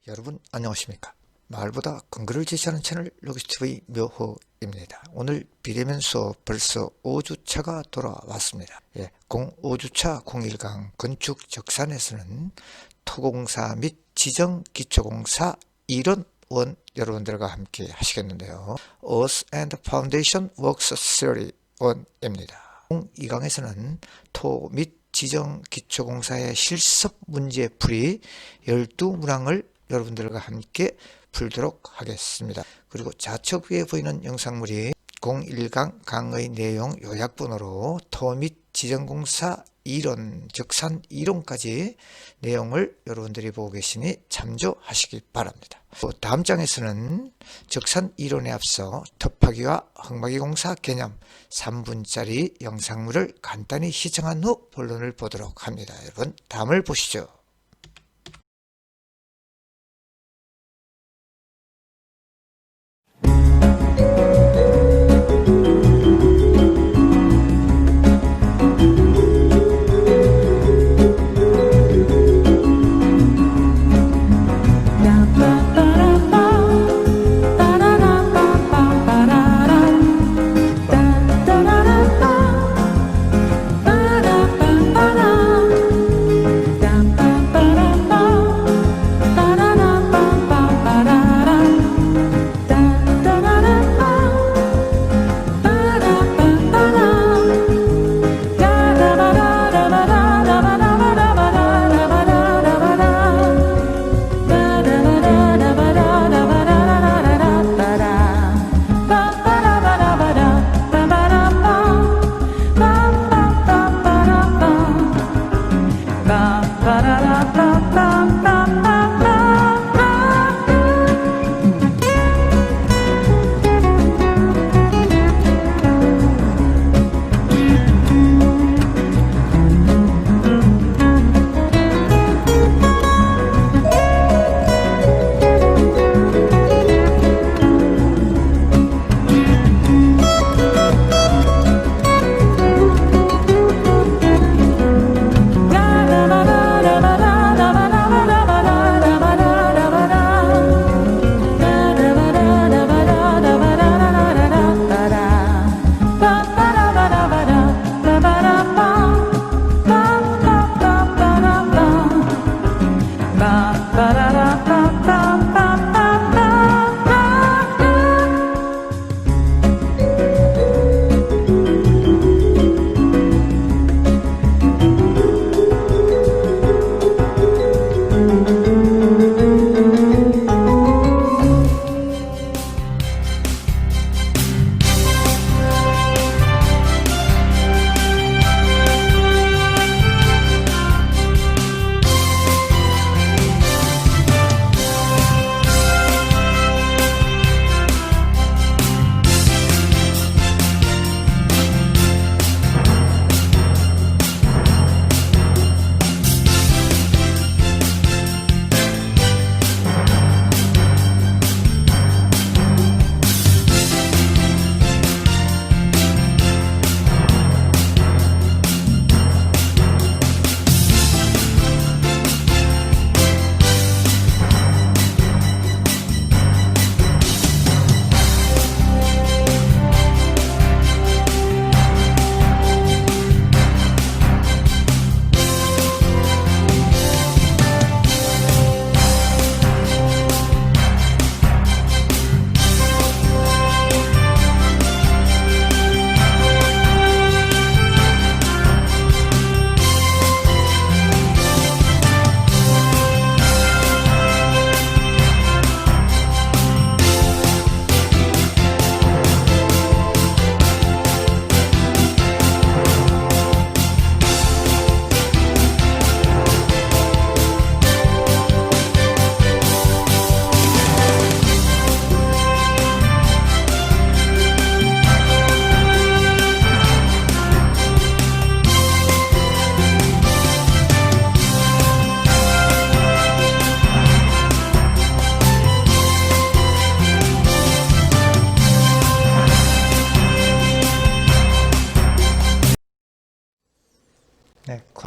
여러분 안녕하십니까. 말보다 근거를 제시하는 채널 로기스TV 묘호입니다. 오늘 비대면 수업 벌써 5주차가 돌아왔습니다. 05주차 01강 건축적산에서는 토공사 및 지정기초공사 이론원 여러분들과 함께 하시겠는데요. Earth and Foundation Works Theory 1입니다. 02강에서는 토 및 지정기초공사의 실습 문제풀이 12문항을 여러분들과 함께 풀도록 하겠습니다. 그리고 좌측 위에 보이는 영상물이 01강 강의 내용 요약본으로 토 및 지정공사 이론, 적산 이론까지 내용을 여러분들이 보고 계시니 참조하시기 바랍니다. 다음 장에서는 적산 이론에 앞서 터파기와 흙막이 공사 개념 3분짜리 영상물을 간단히 시청한 후 본론을 보도록 합니다. 여러분 다음을 보시죠.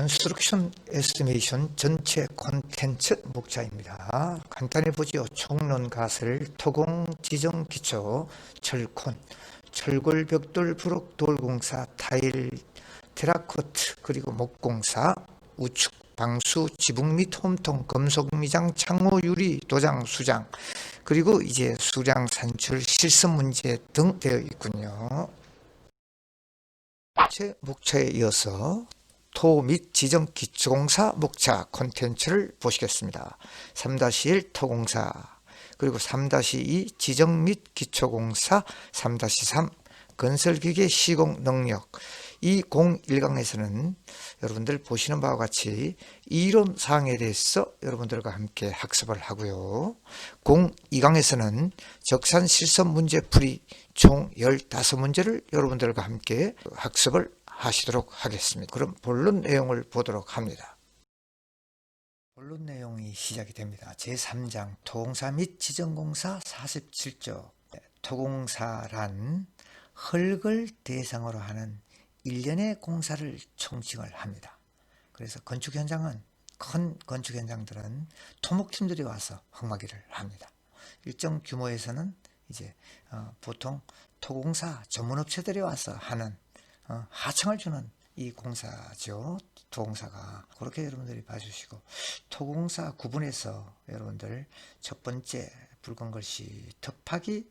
컨스트럭션 에스티메이션 전체 콘텐츠 목차입니다. 간단히 보지요. 총론 가설, 토공 지정 기초, 철콘, 철골 벽돌 부록 돌공사, 타일 테라코트, 그리고 목공사, 우측 방수, 지붕 및 홈통, 금속 미장, 창호 유리, 도장, 수장, 그리고 이제 수량 산출 실습 문제 등 되어 있군요. 제 목차에 이어서 토 및 지정 기초공사 목차 콘텐츠를 보시겠습니다. 3-1 토공사, 그리고 3-2 지정 및 기초공사, 3-3 건설기계 시공 능력. 이 01강에서는 여러분들 보시는 바와 같이 이론 사항에 대해서 여러분들과 함께 학습을 하고요. 02강에서는 적산 실습 문제 풀이 총 15문제를 여러분들과 함께 학습을 하시도록 하겠습니다. 그럼 본론 내용을 보도록 합니다. 본론 내용이 시작이 됩니다. 제3장 토공사 및 지정공사 47조. 토공사란 흙을 대상으로 하는 일련의 공사를 총칭을 합니다. 그래서 건축 현장은, 큰 건축 현장들은 토목팀들이 와서 흙막이를 합니다. 일정 규모에서는 이제 보통 토공사 전문업체들이 와서 하는 하청을 주는 이 공사죠. 토공사가. 그렇게 여러분들이 봐주시고, 토공사 구분해서 여러분들 첫 번째 붉은 글씨 덮하기,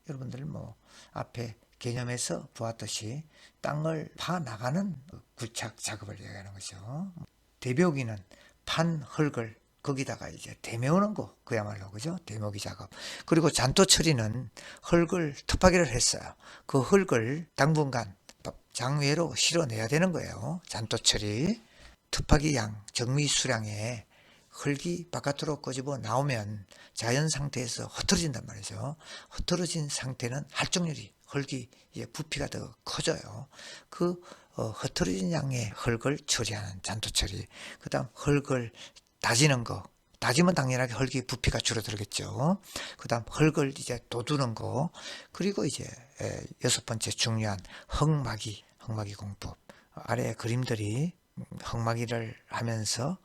여러분들 뭐 앞에 개념에서 보았듯이 땅을 파 나가는 구착 작업을 얘기하는 거죠. 대묘기는 판 흙을 거기다가 이제 대메우는 거, 그야말로, 그죠? 대묘기 작업. 그리고 잔토 처리는 흙을 톱하기를 했어요. 그 흙을 당분간 장외로 실어내야 되는 거예요. 잔토 처리. 톱하기 양, 정미 수량에 흙이 바깥으로 꺼집어 나오면 자연 상태에서 흩어진단 말이죠. 흩어진 상태는 활동률이, 흙이 이제 부피가 더 커져요. 그 흩어진 양의 흙을 처리하는 잔토 처리. 그 다음 흙을 다지는 거. 다지면 당연하게 흙이 부피가 줄어들겠죠. 그 다음 흙을 이제 돋우는 거. 그리고 이제 6번째 중요한 흙막이 공법. 아래 그림들이 흙막이를 하면서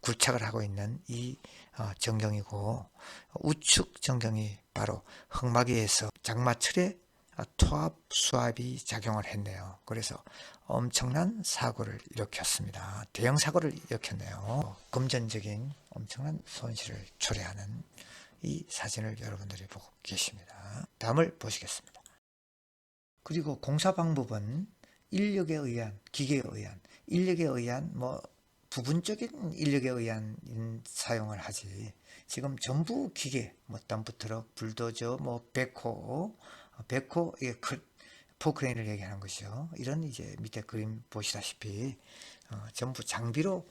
굴착을 하고 있는 이 전경이고, 우측 전경이 바로 흙막이에서 장마철에 토합 수압이 작용을 했네요. 그래서 엄청난 사고를 일으켰습니다. 대형 사고를 일으켰네요. 금전적인 엄청난 손실을 초래하는 이 사진을 여러분들이 보고 계십니다. 다음을 보시겠습니다. 그리고 공사 방법은 인력에 의한, 기계에 의한, 인력에 의한 뭐 부분적인 인력에 의한 사용을 하지, 지금 전부 기계, 뭐 덤프트럭, 불도저, 뭐 백호, 이게 포크레인을 얘기하는 것이죠. 이런 이제 밑에 그림 보시다시피 전부 장비로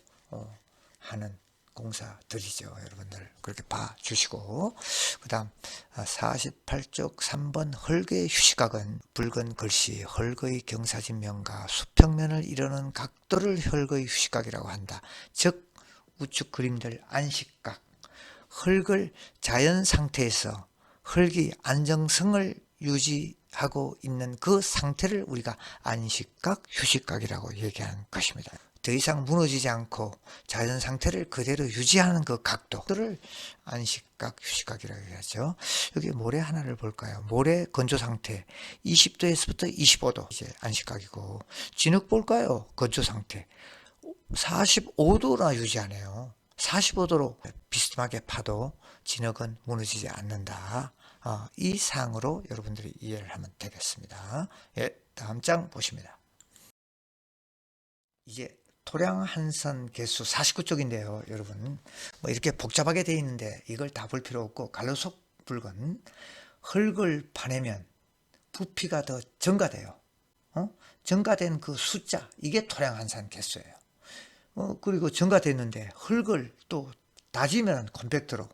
하는 공사들이죠. 여러분들 그렇게 봐주시고, 그 다음 48쪽 3번 흙의 휴식각은 붉은 글씨 흙의 경사진 면과 수평면을 이루는 각도를 흙의 휴식각이라고 한다. 즉 우측 그림들 안식각, 흙을 자연 상태에서 흙이 안정성을 유지하고 있는 그 상태를 우리가 안식각, 휴식각이라고 얘기하는 것입니다. 더 이상 무너지지 않고 자연 상태를 그대로 유지하는 그 각도를 안식각, 휴식각이라고 얘기하죠. 여기 모래 하나를 볼까요? 모래 건조 상태 20도에서부터 25도 이제 안식각이고, 진흙 볼까요? 건조 상태 45도나 유지하네요. 45도로 비스듬하게 파도 진흙은 무너지지 않는다. 이 사항으로 여러분들이 이해를 하면 되겠습니다. 예, 다음 장 보십니다. 이제 토량 한선 개수 49쪽인데요. 여러분 뭐 이렇게 복잡하게 되어 있는데 이걸 다 볼 필요 없고, 갈로속 붉은 흙을 파내면 부피가 더 증가돼요. 증가된 그 숫자, 이게 토량 한산 개수예요. 그리고 증가됐는데 흙을 또 다지면 컴팩트로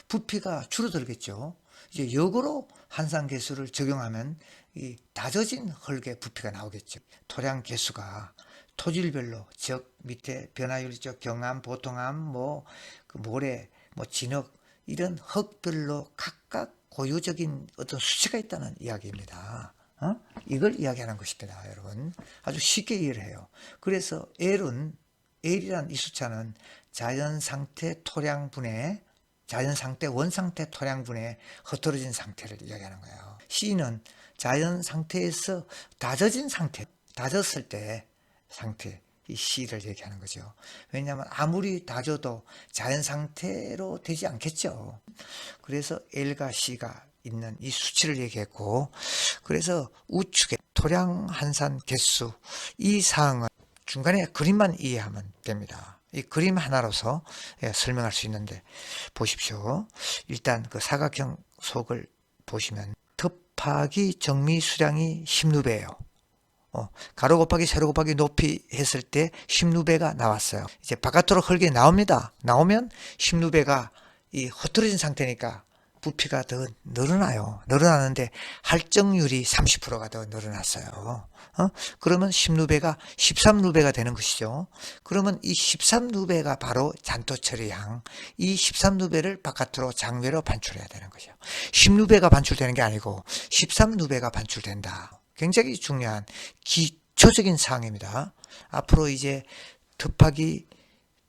부피가 줄어들겠죠. 이제 역으로 한산 개수를 적용하면 이 다져진 흙의 부피가 나오겠죠. 토량 개수가 토질별로, 즉 밑에 변화율이죠. 경암, 보통암, 뭐 그 모래, 뭐 진흙, 이런 흙별로 각각 고유적인 어떤 수치가 있다는 이야기입니다. 이걸 이야기하는 것입니다. 여러분 아주 쉽게 이해를 해요. 그래서 L은 L이란 이 숫자는 자연상태 토량분의 자연상태 원상태 토량분의 흩어진 상태를 이야기하는 거예요. C는 자연상태에서 다져진 상태, 다졌을 때 상태, 이 C를 얘기하는 거죠. 왜냐하면 아무리 다져도 자연상태로 되지 않겠죠. 그래서 L과 C가 있는 이 수치를 얘기했고, 그래서 우측에 토량 한산 개수, 이 사항은 중간에 그림만 이해하면 됩니다. 이 그림 하나로서 설명할 수 있는데, 보십시오. 일단 그 사각형 속을 보시면 곱하기 정미 수량이 16배예요. 가로 곱하기 세로 곱하기 높이 했을 때 16배가 나왔어요. 이제 바깥으로 흙이 나옵니다. 나오면 16배가 이 흐트러진 상태니까 부피가 더 늘어나요. 늘어나는데 할정률이 30%가 더 늘어났어요. 그러면 16배가 13루배가 되는 것이죠. 그러면 이 13루배가 바로 잔토 처리향, 이 13루배를 바깥으로 장외로 반출해야 되는 거죠. 16배가 반출되는 게 아니고 13루배가 반출된다. 굉장히 중요한 기초적인 사항입니다. 앞으로 이제 곱하기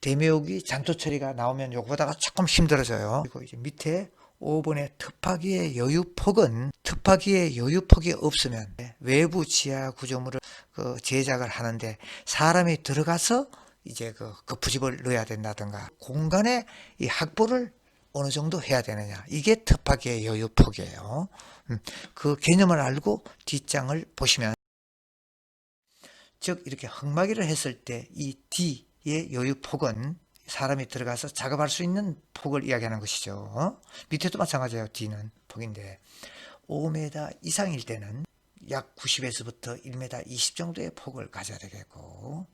대묘기 잔토 처리가 나오면 요거보다가 조금 힘들어져요. 그리고 이제 밑에 5번의 곱하기의 여유폭은 곱하기의 여유폭이 없으면 외부 지하 구조물을 제작을 하는데 사람이 들어가서 이제 그 부집을 넣어야 된다든가 공간에 이 확보를 어느 정도 해야 되느냐, 이게 곱하기의 여유폭이에요. 그 개념을 알고 뒷장을 보시면, 즉 이렇게 흙막이를 했을 때 이 D의 여유폭은 사람이 들어가서 작업할 수 있는 폭을 이야기하는 것이죠. 밑에도 마찬가지예요. D는 폭인데 5m 이상일 때는 약 90에서부터 1m 20 정도의 폭을 가져야 되겠고,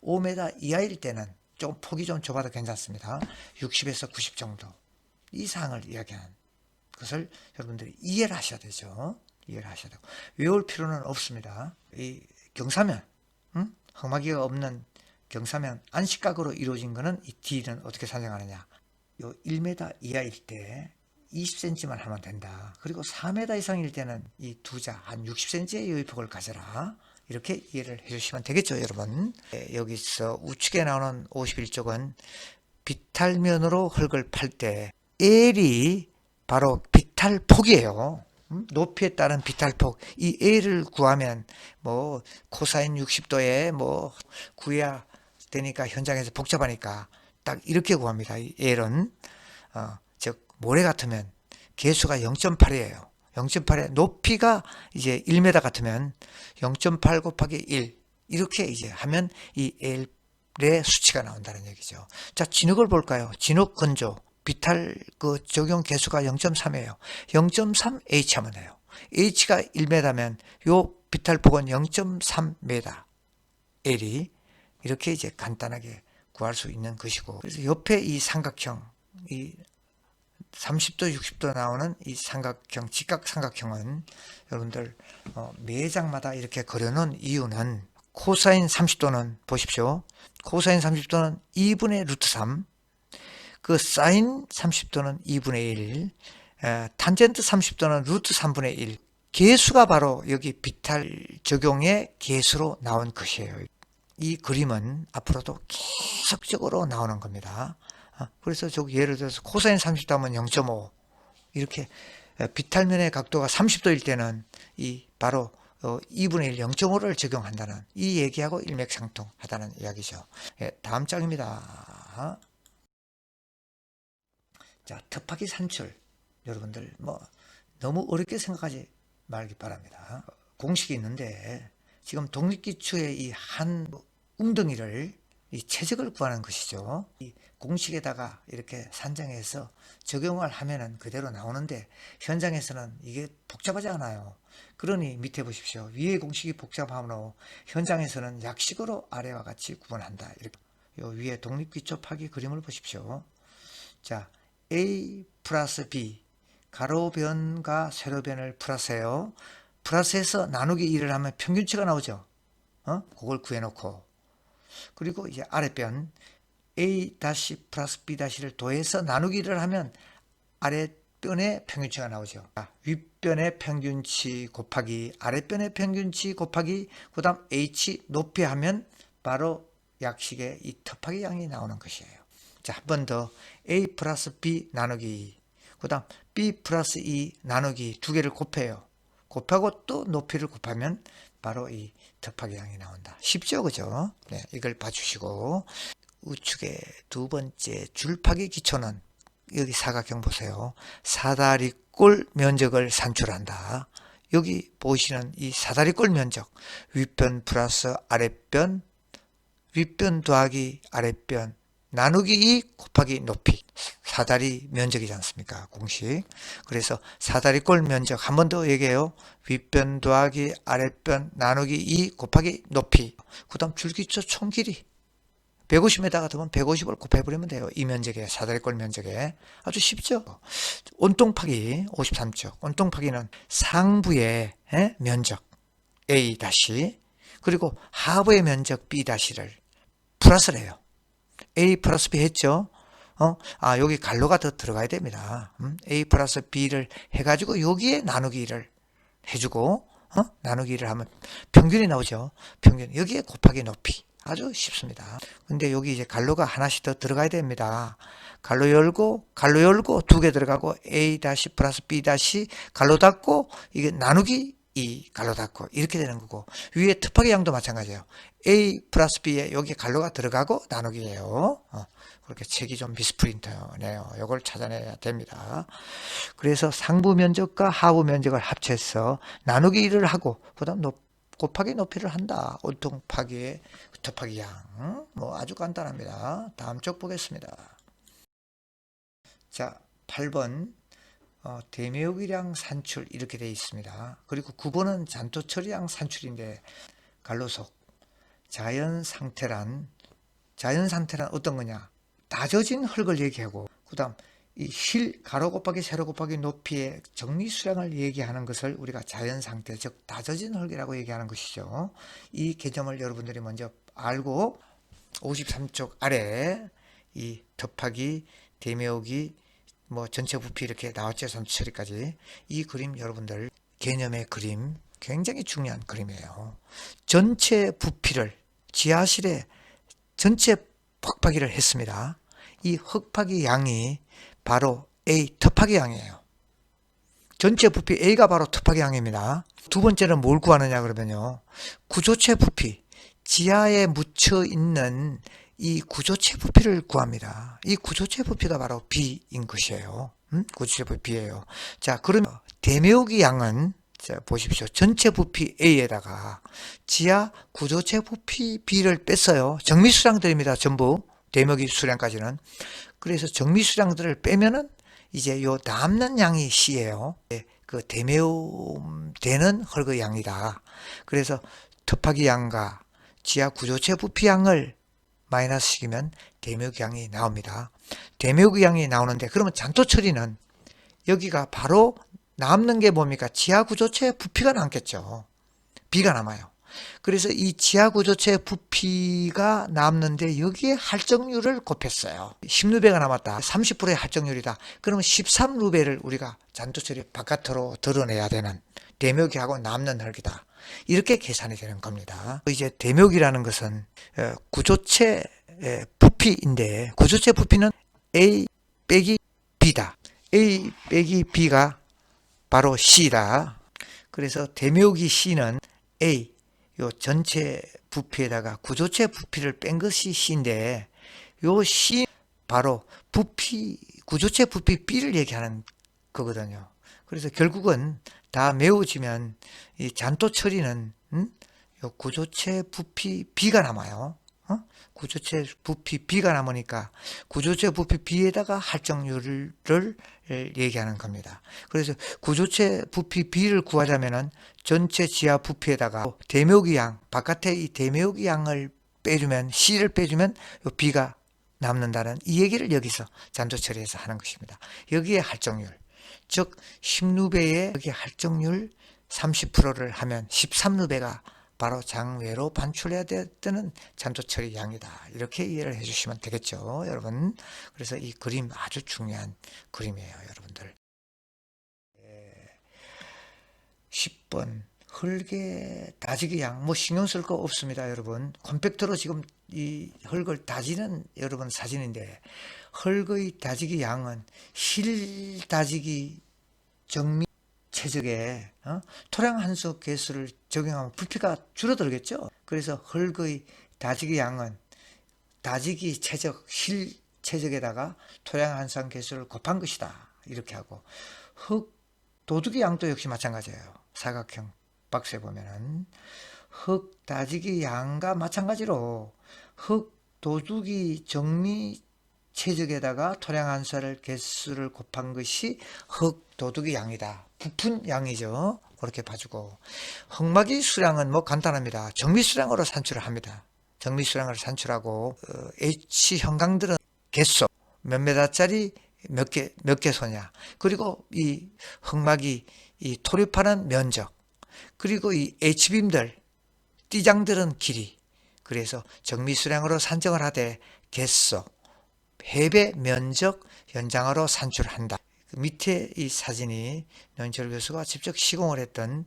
5m 이하일 때는 좀 폭이 좀 좁아도 괜찮습니다. 60에서 90 정도 이상을 이야기하는 것을 여러분들이 이해를 하셔야 되죠. 이해를 하셔야 되고, 외울 필요는 없습니다. 이 경사면, 흙막이가 없는 경사면 안식각으로 이루어진 것은 이 D는 어떻게 산정하느냐, 요 1m 이하일 때 20cm만 하면 된다. 그리고 4m 이상일 때는 이 두자 한 60cm의 여유폭을 가져라. 이렇게 이해를 해주시면 되겠죠, 여러분. 여기서 우측에 나오는 51쪽은 비탈면으로 흙을 팔 때 L이 바로 비탈폭이에요. 높이에 따른 비탈폭, 이 L을 구하면 뭐 코사인 60도에 뭐 구해야 되니까 현장에서 복잡하니까 딱 이렇게 구합니다. 이 L은 즉 모래 같으면 개수가 0.8이에요. 0.8에 높이가 이제 1m 같으면 0.8 곱하기 1 이렇게 이제 하면 이 L의 수치가 나온다는 얘기죠. 자, 진흙을 볼까요? 진흙 건조 비탈 그 적용 개수가 0.3이에요. 0.3H 하면 돼요. H가 1m면 요 비탈폭은 0.3m L이 이렇게 이제 간단하게 구할 수 있는 것이고, 그래서 옆에 이 삼각형, 이 30도 60도 나오는 이 삼각형, 직각 삼각형은 여러분들 매장마다 이렇게 그려놓은 이유는 코사인 30도는 보십시오. 코사인 30도는 2분의 루트 3, 그 사인 30도는 2분의 1, 탄젠트 30도는 루트 3분의 1. 개수가 바로 여기 비탈 적용의 개수로 나온 것이에요. 이 그림은 앞으로도 계속적으로 나오는 겁니다. 그래서 저기 예를 들어서 코사인 30도 하면 0.5 이렇게 비탈면의 각도가 30도일 때는 이 바로 2분의 1 0.5를 적용한다는 이 얘기하고 일맥상통하다는 이야기죠. 다음 장입니다. 자, 곱하기 산출, 여러분들 뭐 너무 어렵게 생각하지 말기 바랍니다. 공식이 있는데 지금 독립기초의 이 한 웅덩이를 이 최적을 구하는 것이죠. 이 공식에다가 이렇게 산정해서 적용을 하면은 그대로 나오는데 현장에서는 이게 복잡하지 않아요. 그러니 밑에 보십시오. 위의 공식이 복잡하므로 현장에서는 약식으로 아래와 같이 구분한다. 이렇게 요 위에 독립기초 파기 그림을 보십시오. 자, A 플러스 B 가로변과 세로변을 플러스해요. 플러스해서 나누기 1을 하면 평균치가 나오죠. 그걸 구해놓고, 그리고 이제 아랫변 A 다시 플러스 B 다시를 더해서 나누기 1을 하면 아랫변의 평균치가 나오죠. 윗변의 평균치 곱하기 아랫변의 평균치 곱하기 그 다음 H 높이 하면 바로 약식의 이 곱하기 양이 나오는 것이에요. 자, 한 번 더 a 플러스 b 나누기 2, 그 다음 b 플러스 2 나누기 두 개를 곱해요. 곱하고 또 높이를 곱하면 바로 이 곱하기 양이 나온다. 쉽죠, 그죠? 네, 이걸 봐주시고, 우측의 두 번째 줄파기 기초는 여기 사각형 보세요. 사다리꼴 면적을 산출한다. 여기 보시는 이 사다리꼴 면적, 윗변 플러스 아랫변, 윗변 더하기 아랫변 나누기 2 곱하기 높이, 사다리 면적이지 않습니까? 공식. 그래서 사다리꼴 면적 한 번 더 얘기해요. 윗변 더하기 아랫변 나누기 2 곱하기 높이. 그 다음 줄기초 총 길이 150에다가 더면 150을 곱해버리면 돼요. 이 면적에, 사다리꼴 면적에. 아주 쉽죠? 온통파기 53쪽. 온통파기는 상부의 면적 A 다시, 그리고 하부의 면적 B 다시를 플러스를 해요. A 플러스 B 했죠? 여기 갈로가 더 들어가야 됩니다. A 플러스 B를 해가지고 여기에 나누기를 해주고, 나누기를 하면 평균이 나오죠. 평균. 여기에 곱하기 높이. 아주 쉽습니다. 근데 여기 이제 갈로가 하나씩 더 들어가야 됩니다. 갈로 열고 두 개 들어가고 A 다시 플러스 B 다시 갈로 닫고 이게 나누기 2 갈로 닫고 이렇게 되는 거고, 위에 곱하기 양도 마찬가지예요. A 플러스 B에 여기 갈로가 들어가고 나누기예요. 그렇게 책이 좀 미스프린트네요. 이걸 찾아내야 됩니다. 그래서 상부 면적과 하부 면적을 합쳐서 나누기 1을 하고 그다음 곱하기 높이를 한다. 온통파기의 곱하기 양. 뭐 아주 간단합니다. 다음 쪽 보겠습니다. 자, 8번 대매우기량 산출 이렇게 되어 있습니다. 그리고 9번은 잔토처리량 산출인데, 갈로속 자연 상태란 어떤 거냐? 다져진 흙을 얘기하고, 그 다음 이 실 가로 곱하기 세로 곱하기 높이의 정미수량을 얘기하는 것을 우리가 자연 상태, 즉 다져진 흙이라고 얘기하는 것이죠. 이 개념을 여러분들이 먼저 알고 53쪽 아래 이 곱하기 대매우기 뭐 전체 부피 이렇게 나왔죠. 전처리까지. 이 그림 여러분들 개념의 그림 굉장히 중요한 그림이에요. 전체 부피를 지하실에 전체 곱하기를 했습니다. 이 곱하기 양이 바로 A 곱하기 양이에요. 전체 부피 A가 바로 곱하기 양입니다. 두 번째는 뭘 구하느냐 그러면요, 구조체 부피, 지하에 묻혀 있는 이 구조체 부피를 구합니다. 이 구조체 부피가 바로 B인 것이에요. 구조체 부피 B예요. 자, 그러면 대매우기 양은, 자 보십시오. 전체 부피 A에다가 지하 구조체 부피 B를 뺐어요. 정미수량들입니다. 전부 대매우기 수량까지는. 그래서 정미수량들을 빼면은 이제 요 남는 양이 C예요. 그 대매우되는 흙의 양이다. 그래서 곱하기 양과 지하 구조체 부피 양을 마이너스 시키면 대매우기 양이 나옵니다. 대매우기 양이 나오는데, 그러면 잔토 처리는 여기가 바로 남는 게 뭡니까? 지하 구조체 부피가 남겠죠. B가 남아요. 그래서 이 지하 구조체 부피가 남는데 여기에 할정률을 곱했어요. 10루베가 남았다. 30%의 할정률이다. 그러면 13루베를 우리가 잔토 처리 바깥으로 드러내야 되는, 대매우기하고 남는 흙이다. 이렇게 계산이 되는 겁니다. 이제 대매우기라는 것은 구조체 부피인데, 구조체 부피는 A 빼기 B다. A 빼기 B가 바로 C다. 그래서 대매우기 C는 A, 요 전체 부피에다가 구조체 부피를 뺀 것이 C인데, 요 C 바로 부피, 구조체 부피 B를 얘기하는 거거든요. 그래서 결국은 다 메워지면 이 잔토 처리는 요 구조체 부피 B가 남아요. 구조체 부피 B가 남으니까 구조체 부피 B에다가 할정률을 얘기하는 겁니다. 그래서 구조체 부피 B를 구하자면은 전체 지하 부피에다가 대매우기 양, 바깥에 이 대매우기 양을 빼주면, C를 빼주면 요 B가 남는다는 이 얘기를 여기서 잔토 처리에서 하는 것입니다. 여기에 할정률, 즉 10루베에 여기 할정률 30%를 하면 13루베가 바로 장외로 반출해야 되는 잔토 처리 양이다. 이렇게 이해를 해주시면 되겠죠, 여러분. 그래서 이 그림 아주 중요한 그림이에요, 여러분들. 10번 흙의 다지기 양, 뭐 신경 쓸 거 없습니다, 여러분. 컴팩터로 지금 이 흙을 다지는 여러분 사진인데, 흙의 다지기 양은 실 다지기 정미 최적에 토량 한수 개수를 적용하면 부피가 줄어들겠죠. 그래서 흙의 다지기 양은 다지기 최적 실 최적에다가 토량 한수 개수를 곱한 것이다, 이렇게 하고, 흙 도둑이 양도 역시 마찬가지예요. 사각형 박스에 보면은 흙 다지기 양과 마찬가지로 흙 도둑이 정미 최적에다가 토량 한수를 개수를 곱한 것이 흙 도둑이 양이다. 부푼 양이죠. 그렇게 봐주고, 흙막이 수량은 뭐 간단합니다. 정미 수량으로 산출을 합니다. 정미 수량을 산출하고, H 형광들은 개수 몇 메다짜리 몇 개소냐, 그리고 이 흙막이 이 토립하는 면적, 그리고 이 H빔들 띠장들은 길이, 그래서 정미 수량으로 산정을 하되 개수, 해배 면적 연장으로 산출한다. 밑에 이 사진이 노인철 교수가 직접 시공을 했던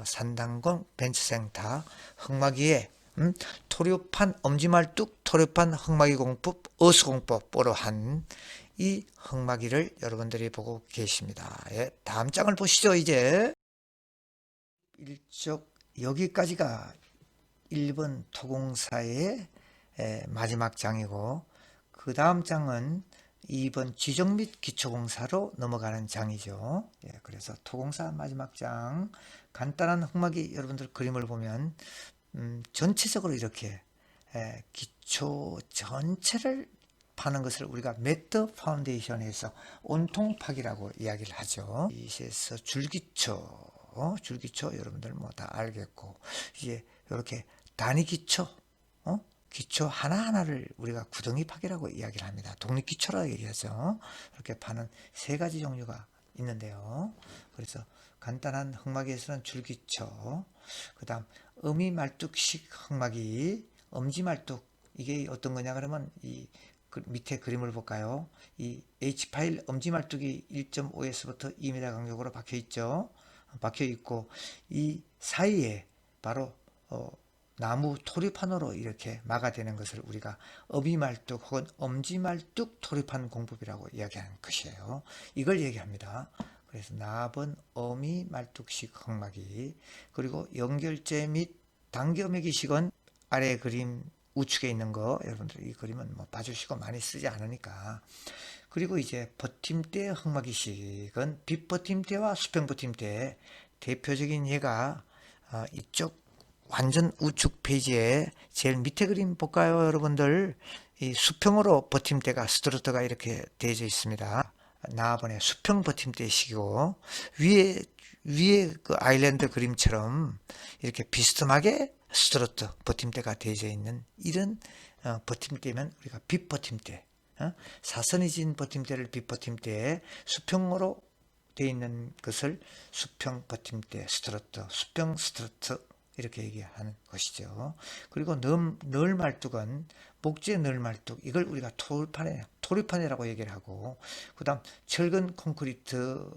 산단공 벤츠센터 흙막이에 토류판 엄지말뚝 토류판 흙막이 공법 어수공법으로 한 이 흙막이를 여러분들이 보고 계십니다. 예, 다음 장을 보시죠. 이제 일쪽 여기까지가 1번 토공사의 마지막 장이고, 그 다음 장은 2번 지정 및 기초공사로 넘어가는 장이죠. 예, 그래서 토공사 마지막 장, 간단한 흙막이 여러분들 그림을 보면 전체적으로 이렇게 기초 전체를 파는 것을 우리가 매트 파운데이션에서 온통 파기라고 이야기를 하죠. 이에서 줄기초 여러분들 뭐 다 알겠고, 이제 이렇게 단위 기초, 기초 하나하나를 우리가 구덩이 파기라고 이야기를 합니다. 독립기초라고 얘기하죠. 이렇게 파는 세 가지 종류가 있는데요. 그래서 간단한 흙막이에서는 줄기초, 그 다음 어미말뚝식 흙막이, 엄지말뚝, 이게 어떤 거냐 그러면 이 밑에 그림을 볼까요? 이 H파일 엄지말뚝이 1.5에서부터 2m 간격으로 박혀 있죠. 박혀 있고, 이 사이에 바로 나무 토리판으로 이렇게 막아대는 것을 우리가 어비말뚝 혹은 엄지말뚝 토리판 공법이라고 이야기하는 것이에요. 이걸 얘기합니다. 그래서 나번 어미말뚝식 흙막이, 그리고 연결제 및 당겨매기식은 아래 그림 우측에 있는 거 여러분들 이 그림은 뭐 봐주시고 많이 쓰지 않으니까. 그리고 이제 버팀대 흙막이식은 빗버팀대와 수평버팀대, 대표적인 예가 이쪽 완전 우측 페이지에 제일 밑에 그림 볼까요, 여러분들? 이 수평으로 버팀대가 스트로트가 이렇게 되어져 있습니다. 나번에 수평 버팀대식이고, 위에 그 아일랜드 그림처럼 이렇게 비스듬하게 스트로트 버팀대가 되어져 있는 이런 버팀대면 우리가 빗버팀대, 사선이 진 버팀대를 빗버팀대, 수평으로 되어 있는 것을 수평 버팀대 스트로트, 수평 스트로트 이렇게 얘기하는 것이죠. 그리고 널말뚝은 목재 널말뚝, 이걸 우리가 토리판이라고 얘기를 하고, 그 다음 철근 콘크리트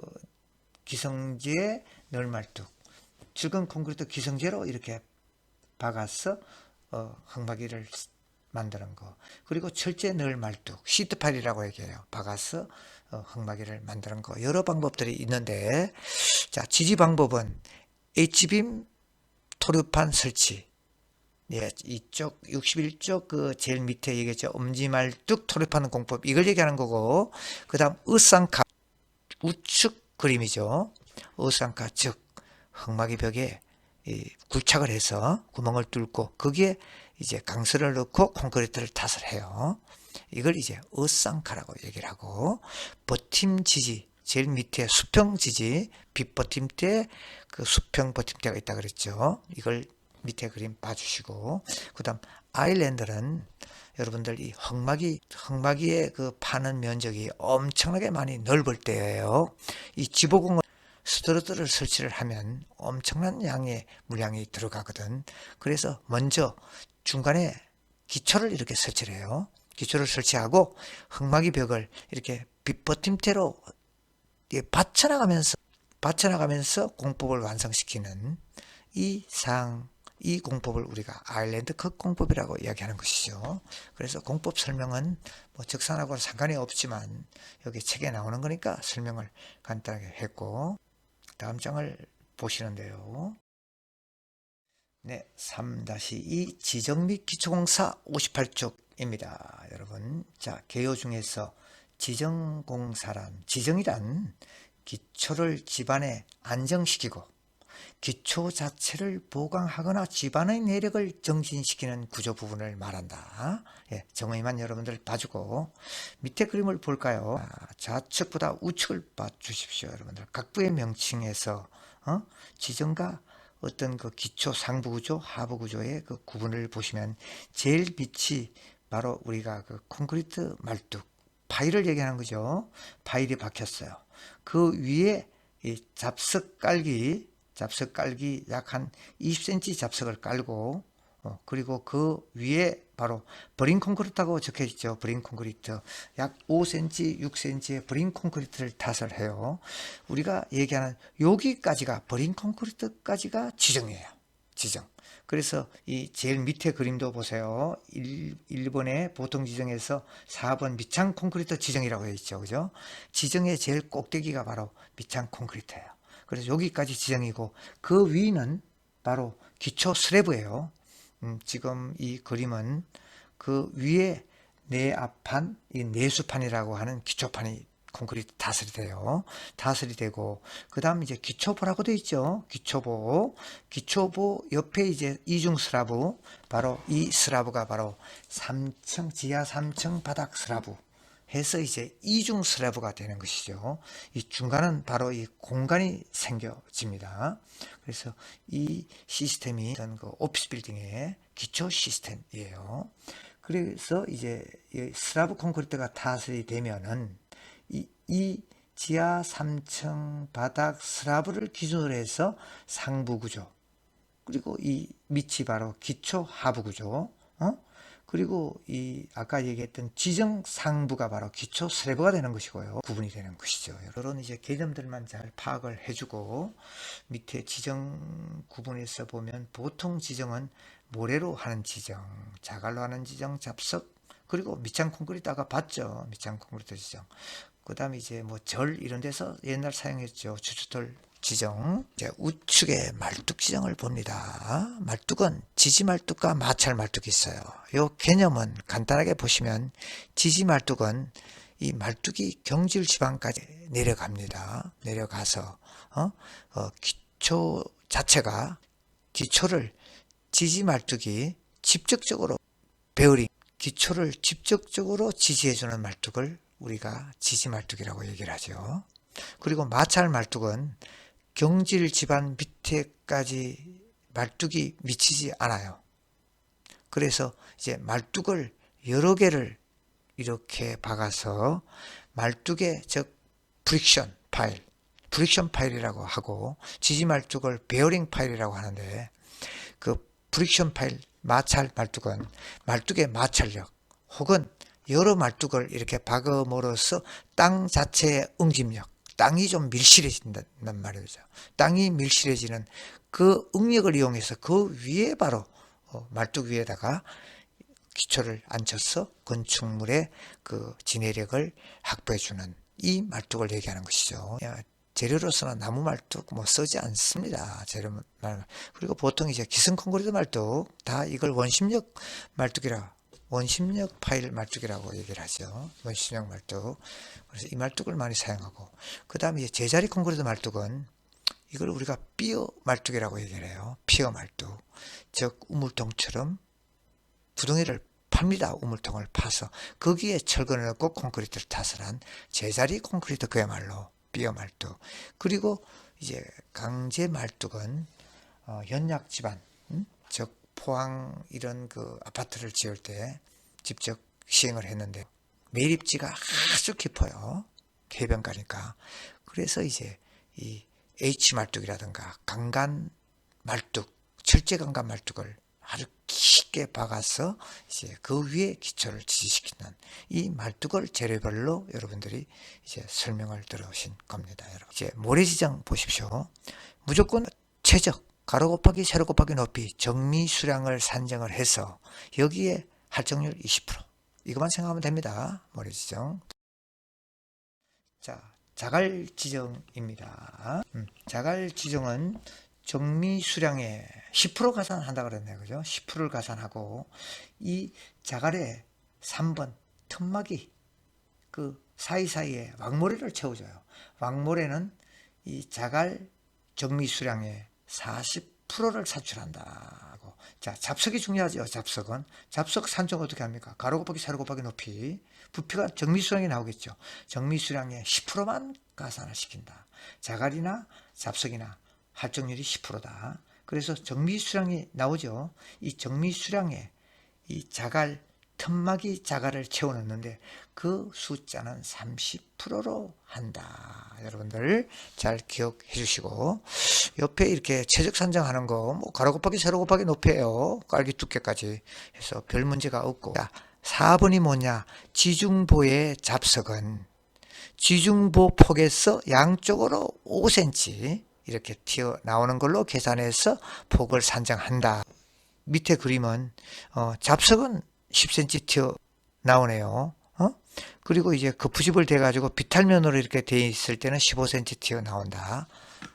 기성제 널말뚝, 철근 콘크리트 기성제로 이렇게 박아서 흙막이를 만드는 거, 그리고 철제 널말뚝 시트파일이라고 얘기해요. 박아서 흙막이를 만드는 거, 여러 방법들이 있는데, 자, 지지 방법은 H빔 토류판 설치, 예, 이쪽 61쪽 그 제일 밑에 얘기했죠. 엄지말뚝 토류판 공법, 이걸 얘기하는 거고, 그 다음 으쌍카 우측 그림이죠. 으쌍카, 즉 흙막이 벽에 굴착을 해서 구멍을 뚫고 거기에 이제 강수를 넣고 콘크리트를 탓을 해요. 이걸 이제 으쌍카라고 얘기를 하고, 버팀 지지 제일 밑에 수평 지지, 빗버팀대, 그 수평 버팀대가 있다 그랬죠. 이걸 밑에 그림 봐주시고, 그 다음 아일랜드는 여러분들 이 흙막이의 그 파는 면적이 엄청나게 많이 넓을 때예요. 이 지보공을 스트로트를 설치를 하면 엄청난 양의 물량이 들어가거든. 그래서 먼저 중간에 기초를 이렇게 설치를 해요. 기초를 설치하고 흙막이 벽을 이렇게 빗버팀대로 받쳐나가면서 공법을 완성시키는 이 공법을 우리가 아일랜드 컷 공법이라고 이야기하는 것이죠. 그래서 공법 설명은 뭐 적산하고는 상관이 없지만 여기 책에 나오는 거니까 설명을 간단하게 했고, 다음 장을 보시는데요. 네, 3-2 지정 및 기초공사 58쪽입니다. 여러분, 자, 개요 중에서 지정이란 기초를 집안에 안정시키고 기초 자체를 보강하거나 집안의 내력을 정진시키는 구조 부분을 말한다. 예, 정의만 여러분들 봐주고 밑에 그림을 볼까요? 좌측보다 우측을 봐주십시오. 여러분들 각부의 명칭에서 지정과 어떤 그 기초 상부 구조, 하부 구조의 그 구분을 보시면 제일 밑이 바로 우리가 그 콘크리트 말뚝 파일을 얘기하는 거죠. 파일이 박혔어요. 그 위에 이 잡석 깔기 약 한 20cm 잡석을 깔고 그리고 그 위에 바로 버린 콘크리트라고 적혀 있죠. 버린 콘크리트 약 5cm, 6cm의 버린 콘크리트를 탓을 해요. 우리가 얘기하는 여기까지가 버린 콘크리트까지가 지정이에요. 지정. 그래서 이 제일 밑에 그림도 보세요. 1번의 보통 지정에서 4번 밑창 콘크리트 지정이라고 되어 있죠. 그죠? 지정의 제일 꼭대기가 바로 밑창 콘크리트예요. 그래서 여기까지 지정이고 그 위는 바로 기초 슬래브예요. 지금 이 그림은 그 위에 내압판, 이 내수판이라고 하는 기초판이 콘크리트 다슬이 돼요. 다슬이 되고 그 다음 이제 기초보라고 되어 있죠. 기초보 옆에 이제 이중 슬라브, 바로 이 슬라브가 바로 3층 지하 3층 바닥 슬라브 해서 이제 이중 슬래브가 되는 것이죠. 이 중간은 바로 이 공간이 생겨집니다. 그래서 이 시스템이 어떤 그 오피스 빌딩의 기초 시스템이에요. 그래서 이제 이 슬라브 콘크리트가 타설이 되면은 이 지하 3층 바닥 슬라브를 기준으로 해서 상부 구조, 그리고 이 밑이 바로 기초 하부 구조, 그리고 이 아까 얘기했던 지정 상부가 바로 기초 슬래브가 되는 것이고요. 구분이 되는 것이죠. 이런 이제 개념들만 잘 파악을 해주고 밑에 지정 구분에서 보면 보통 지정은 모래로 하는 지정, 자갈로 하는 지정, 잡석, 그리고 밑창 콘크리트 아까 봤죠. 밑창 콘크리트 지정. 그 다음에 이제 뭐 절 이런 데서 옛날 사용했죠. 주춧돌 지정. 이제 우측에 말뚝 지정을 봅니다. 말뚝은 지지말뚝과 마찰말뚝이 있어요. 이 개념은 간단하게 보시면 지지말뚝은 이 말뚝이 경질 지방까지 내려갑니다. 내려가서 기초 자체가 기초를 지지말뚝이 직접적으로 베어링, 기초를 직접적으로 지지해주는 말뚝을 우리가 지지말뚝이라고 얘기를 하죠. 그리고 마찰말뚝은 경질 지반 밑에까지 말뚝이 미치지 않아요. 그래서 이제 말뚝을 여러 개를 이렇게 박아서 말뚝의 즉 프릭션 파일이라고 하고 지지말뚝을 베어링 파일이라고 하는데 그 프릭션 파일 마찰 말뚝은 말뚝의 마찰력 혹은 여러 말뚝을 이렇게 박음으로써 땅 자체의 응집력, 땅이 좀 밀실해진단 말이죠. 땅이 밀실해지는 그 응력을 이용해서 그 위에 바로 말뚝 위에다가 기초를 앉혀서 건축물의 그 진해력을 확보해주는 이 말뚝을 얘기하는 것이죠. 재료로서는 나무 말뚝 뭐 쓰지 않습니다. 그리고 보통 이제 기성 콘크리트 말뚝 다 이걸 원심력 파일 말뚝이라고 얘기를 하죠. 원심력 말뚝. 그래서 이 말뚝을 많이 사용하고, 그 다음에 이제 제자리 콘크리트 말뚝은 이걸 우리가 피어 말뚝이라고 얘기를 해요. 피어 말뚝. 즉 우물통처럼 구덩이를 팝니다. 우물통을 파서 거기에 철근을 넣고 콘크리트를 타설한 제자리 콘크리트, 그야말로 피어 말뚝. 그리고 이제 강제 말뚝은 연약 지반, 즉 포항 이런 그 아파트를 지을 때 직접 시행을 했는데 매립지가 아주 깊어요. 해변가니까. 그래서 이제 이 H 말뚝이라든가 강간 말뚝, 철제 강간 말뚝을 아주 깊게 박아서 이제 그 위에 기초를 지지시키는 이 말뚝을 재료별로 여러분들이 이제 설명을 들으신 겁니다. 여러분. 이제 모래지정 보십시오. 무조건 최적 가로 곱하기 세로 곱하기 높이 정미수량을 산정을 해서 여기에 할정률 20% 이것만 생각하면 됩니다. 머리지정. 자, 자갈지정입니다. 자갈지정은 정미수량의 10% 가산한다 그랬네요. 그죠? 10%를 가산하고 이 자갈에 3번 틈막이 그 사이사이에 왕모래를 채워줘요. 왕모래는 이 자갈 정미수량의 40%를 사출한다고. 자, 잡석이 중요하죠. 잡석은. 잡석 산정 어떻게 합니까? 가로 곱하기 세로 곱하기 높이. 부피가 정미수량이 나오겠죠. 정미수량의 10%만 가산을 시킨다. 자갈이나 잡석이나 할정률이 10%다. 그래서 정미수량이 나오죠. 이 정미수량에 이 자갈 틈막이 자갈을 채워넣는데 그 숫자는 30%로 한다. 여러분들 잘 기억해 주시고 옆에 이렇게 최적 산정하는 거 뭐 가로 곱하기 세로 곱하기 높이에요. 깔기 두께까지 해서 별 문제가 없고. 자, 4번이 뭐냐? 지중보의 잡석은 지중보 폭에서 양쪽으로 5cm 이렇게 튀어나오는 걸로 계산해서 폭을 산정한다. 밑에 그림은 잡석은 10cm 튀어 나오네요. 그리고 이제 거푸집을 대가지고 비탈면으로 이렇게 돼 있을 때는 15cm 튀어 나온다.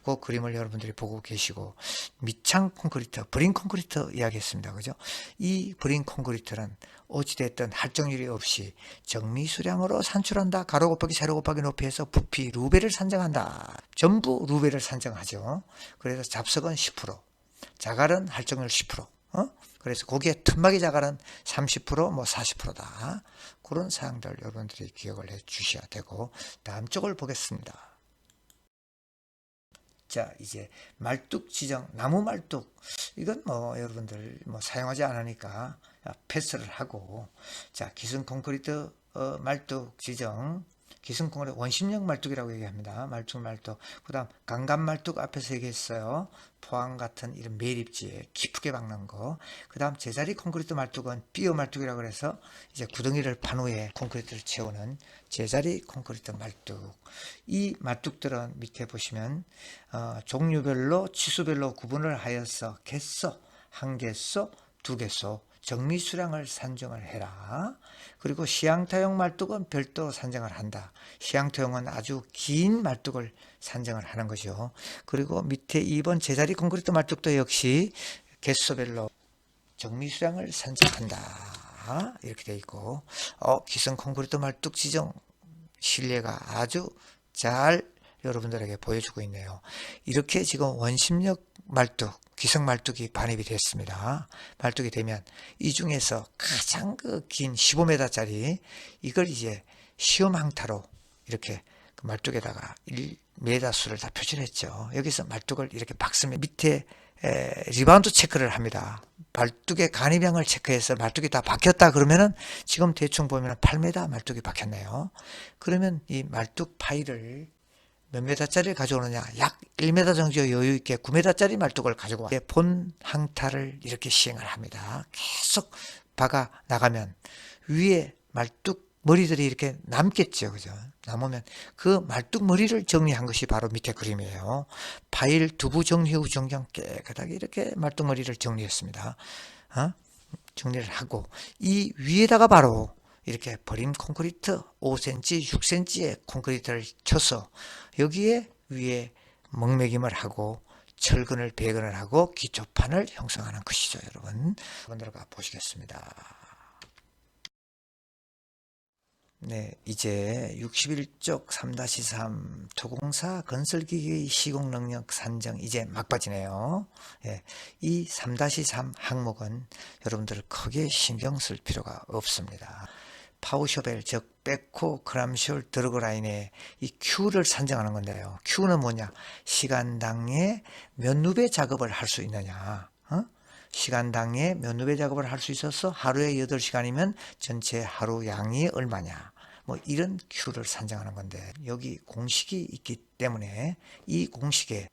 그 그림을 여러분들이 보고 계시고, 밑창 콘크리트, 브링 콘크리트 이야기했습니다. 그죠? 이 브링 콘크리트는 어찌됐든 할정률이 없이 정미수량으로 산출한다. 가로 곱하기 세로 곱하기 높이에서 부피 루베를 산정한다. 전부 루베를 산정하죠. 그래서 잡석은 10%, 자갈은 할정률 10%. 그래서 거기에 틈막이 자갈은 30%, 뭐 40%다. 그런 사항들 여러분들이 기억을 해 주셔야 되고, 다음 쪽을 보겠습니다. 자, 이제 말뚝 지정, 나무 말뚝. 이건 뭐 여러분들 뭐 사용하지 않으니까 패스를 하고, 자, 기승 콘크리트 말뚝 지정. 기승 콘크리트 원심력 말뚝이라고 얘기합니다. 말뚝. 그 다음 강간 말뚝 앞에서 얘기했어요. 포항 같은 이런 매립지에 깊게 박는 거. 그 다음 제자리 콘크리트 말뚝은 삐어 말뚝이라고 해서 이제 구덩이를 판 후에 콘크리트를 채우는 제자리 콘크리트 말뚝. 이 말뚝들은 밑에 보시면 종류별로 치수별로 구분을 하여서 개소, 한 개소, 두 개소 정미수량을 산정을 해라. 그리고 시향타용 말뚝은 별도로 산정을 한다. 시향타용은 아주 긴 말뚝을 산정을 하는 거죠. 그리고 밑에 2번 제자리 콘크리트 말뚝도 역시 개수별로 정미수량을 산정한다. 이렇게 되어 있고, 기성 콘크리트 말뚝 지정 신뢰가 아주 잘 여러분들에게 보여주고 있네요. 이렇게 지금 원심력 말뚝, 기성 말뚝이 반입이 됐습니다. 말뚝이 되면 이 중에서 가장 긴 15m짜리 이걸 이제 시험 항타로 이렇게 그 말뚝에다가 1m 수를 다 표시를 했죠. 여기서 말뚝을 이렇게 박으면 밑에 리바운드 체크를 합니다. 말뚝의 간이병을 체크해서 말뚝이 다 박혔다 그러면은 지금 대충 보면 8m 말뚝이 박혔네요. 그러면 이 말뚝 파일을 몇 m짜리를 가져오느냐, 약 1m 정도 여유 있게 9m짜리 말뚝을 가지고 와 본 항타를 이렇게 시행을 합니다. 계속 박아 나가면 위에 말뚝 머리들이 이렇게 남겠죠. 그죠? 남으면 그 말뚝 머리를 정리한 것이 바로 밑에 그림이에요. 파일 두부 정리 후 정경 깨끗하게 이렇게 말뚝 머리를 정리했습니다. 정리를 하고 이 위에다가 바로 이렇게 버린 콘크리트 5cm, 6cm의 콘크리트를 쳐서 여기에 위에 먹매김을 하고 철근을 배근을 하고 기초판을 형성하는 것이죠. 여러분들과 보시겠습니다. 네, 이제 61쪽 3-3 토공사 건설기기 시공능력 산정 이제 막바지네요. 예, 이 3-3 항목은 여러분들 크게 신경 쓸 필요가 없습니다. 파워쇼벨 즉 백호 크람쇼 드러그라인의 이 Q를 산정하는 건데요. Q는 뭐냐? 시간당에 몇 누배 작업을 할 수 있느냐? 시간당에 몇 누배 작업을 할 수 있어서 하루에 8시간이면 전체 하루 양이 얼마냐? 뭐 이런 Q를 산정하는 건데 여기 공식이 있기 때문에 이 공식에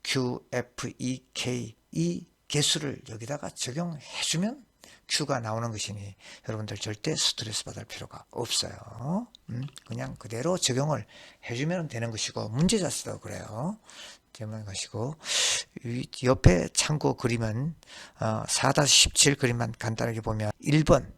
Q, F, E, K 이 개수를 여기다가 적용해주면 Q가 나오는 것이니 여러분들 절대 스트레스 받을 필요가 없어요. 그냥 그대로 적용을 해주면 되는 것이고 문제 자체도 그래요. 되는 것이고 옆에 참고 그림은 4-17 그림만 간단하게 보면 1번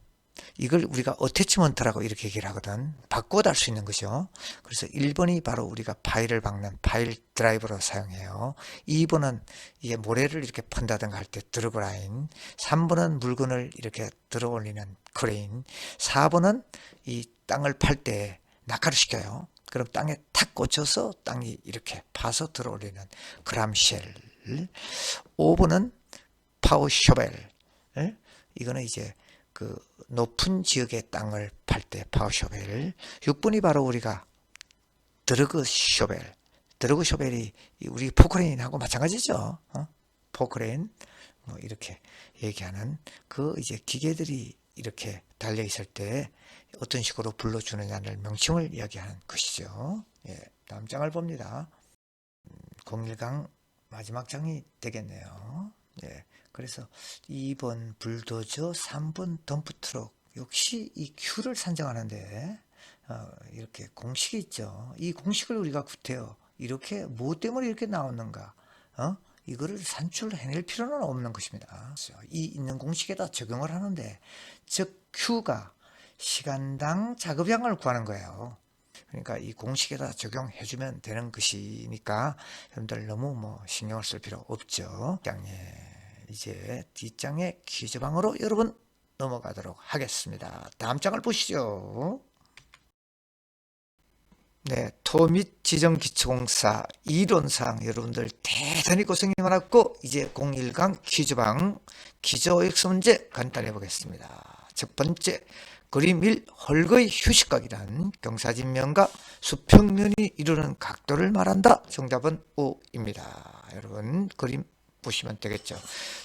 이걸 우리가 어태치먼트라고 이렇게 얘기를 하거든. 바꿔 달 수 있는 거죠. 그래서 1번이 바로 우리가 파일을 박는 파일 드라이버로 사용해요. 2번은 이게 모래를 이렇게 펀다든가 할 때 드러그라인, 3번은 물건을 이렇게 들어 올리는 크레인, 4번은 이 땅을 팔 때 낙하를 시켜요. 그럼 땅에 탁 꽂혀서 땅이 이렇게 파서 들어 올리는 그람쉘, 5번은 파워 쇼벨, 이거는 이제 그 높은 지역의 땅을 팔 때 파워 쇼벨, 6번이 바로 우리가 드러그 쇼벨. 드러그 쇼벨이 우리 포크레인하고 마찬가지죠. 포크레인 뭐 이렇게 얘기하는 그 이제 기계들이 이렇게 달려 있을 때 어떤 식으로 불러주느냐를 명칭을 이야기하는 것이죠. 예, 다음 장을 봅니다. 01강 마지막 장이 되겠네요. 예, 그래서 2번 불도저, 3번 덤프트럭. 역시 이 Q를 산정하는데 이렇게 공식이 있죠. 이 공식을 우리가 구태여 이렇게 뭐 때문에 이렇게 나오는가? 이거를 산출해낼 필요는 없는 것입니다. 이 있는 공식에다 적용을 하는데, 즉 Q가 시간당 작업량을 구하는 거예요. 그러니까 이 공식에다 적용해주면 되는 것이니까 여러분들 너무 뭐 신경을 쓸 필요 없죠. 이제 뒷장의 퀴즈방으로 여러분 넘어가도록 하겠습니다. 다음 장을 보시죠. 네, 토 및 지정기초공사 이론상 여러분들 대단히 고생이 많았고, 이제 01강 퀴즈방 기저역수 문제 간단히 보겠습니다. 첫 번째, 그림 1 헐거의 휴식각이란 경사진면과 수평면이 이루는 각도를 말한다. 정답은 O입니다. 여러분 그림 보시면 되겠죠.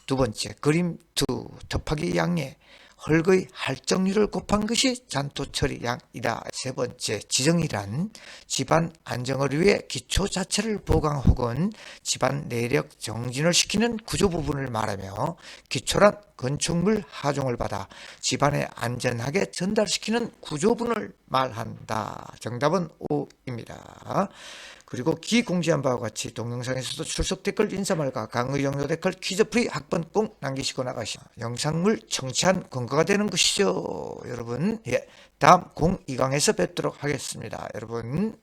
두 번째, 그림 2 곱하기 양의 헐거의 할정률을 곱한 것이 잔토처리 양이다. 세 번째, 지정이란 집안 안정을 위해 기초 자체를 보강 혹은 집안 내력 정진을 시키는 구조 부분을 말하며, 기초란 건축물 하중을 받아 집안에 안전하게 전달시키는 구조분을 말한다. 정답은 O입니다. 그리고 기공지한 바와 같이 동영상에서도 출석 댓글, 인사말과 강의 영역 댓글, 퀴즈 프리 학번 꼭 남기시고 나가시면 영상물 청취한 근거가 되는 것이죠. 여러분, 다음 02강에서 뵙도록 하겠습니다. 여러분.